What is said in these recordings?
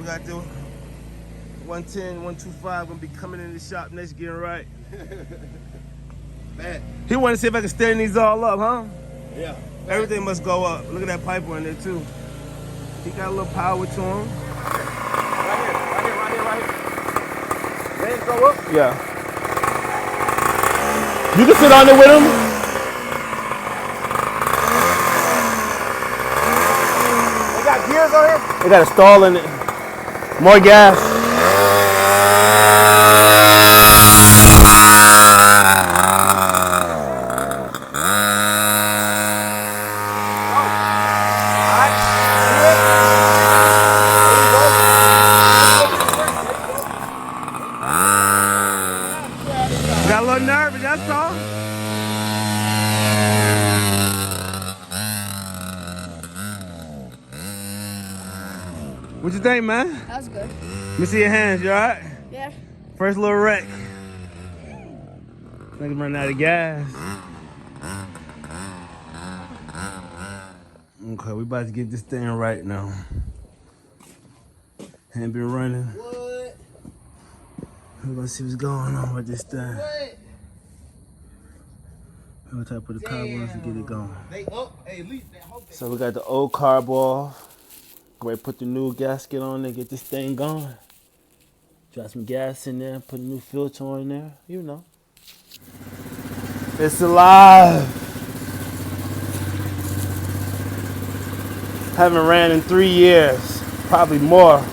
got the 110, 125 gonna be coming in the shop next, getting right. Man. He wanted to see if I can stand these all up, huh? Yeah. Everything must go up. Look at that pipe on there too. He got a little power to him. Right here. Legs go up? Yeah. You can sit on there with him. They got gears on here? They got a stall in it. More gas. Got a little nervous, that's all. What you think, man? That was good. Let me see your hands, you alright? Yeah. First little wreck. Niggas running out of gas. Okay, we about to get this thing right now. Ain't been running. What? We're gonna see what's going on with this thing. What? We're gonna try to put the carburetors to get it going. They up. Hey, at least that hope. So we got the old carb off. Go ahead, put the new gasket on there, get this thing going. Drop some gas in there, put a new filter on there, you know. It's alive. Haven't ran in 3 years, probably more.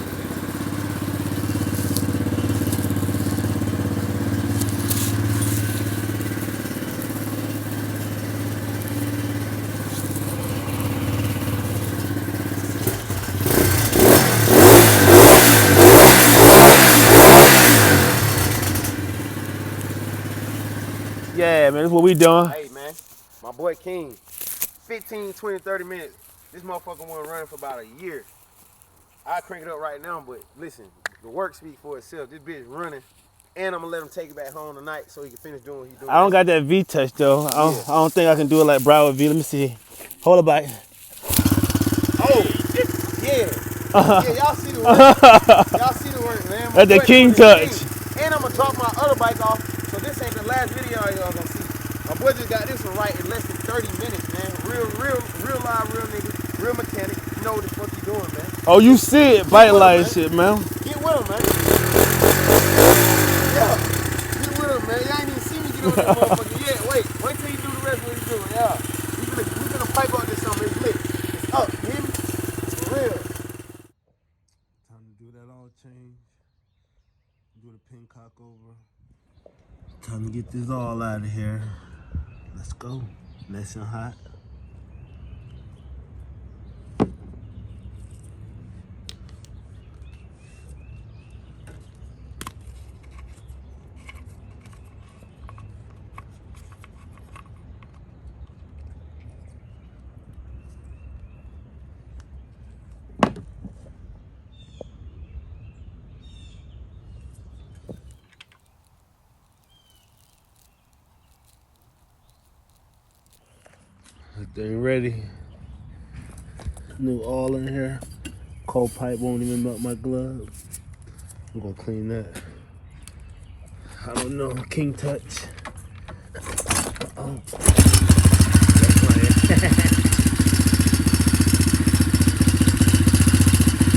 Yeah, man, that's what we doing. Hey, man, my boy King, 15, 20, 30 minutes. This motherfucker wasn't running for about a year. I crank it up right now, but listen, the work speaks for itself. This bitch running, and I'm gonna let him take it back home tonight so he can finish doing what he's doing. I don't got that V touch though. I don't think I can do it like Broward V. Let me see. Hold it back. Oh, yeah. Yeah, y'all see the work. Y'all see the work, man. That's the King touch. And I'm gonna drop my other bike off, so this ain't the last video y'all gonna see. My boy just got this one right in less than 30 minutes, man. Real live, real nigga, real mechanic. You know what the fuck you doing, man. Oh, you see it, bite light and shit, man. Get with him, man. Yeah, get with him, man. Y'all ain't even see me get on that motherfucker yet. Wait till you do the rest of what he's doing. Yeah, we gonna pipe up this something. It's lit. It's up, you hear me? For real. Time to do that all change. Do the pin cock over. Time to get this all out of here. Let's go. Nice and hot. Thing ready. New oil in here. Cold pipe won't even melt my glove. I'm gonna clean that. I don't know. King touch. Uh-oh.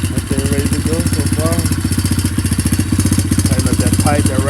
That thing ready to go so far. Tighten up that pipe, that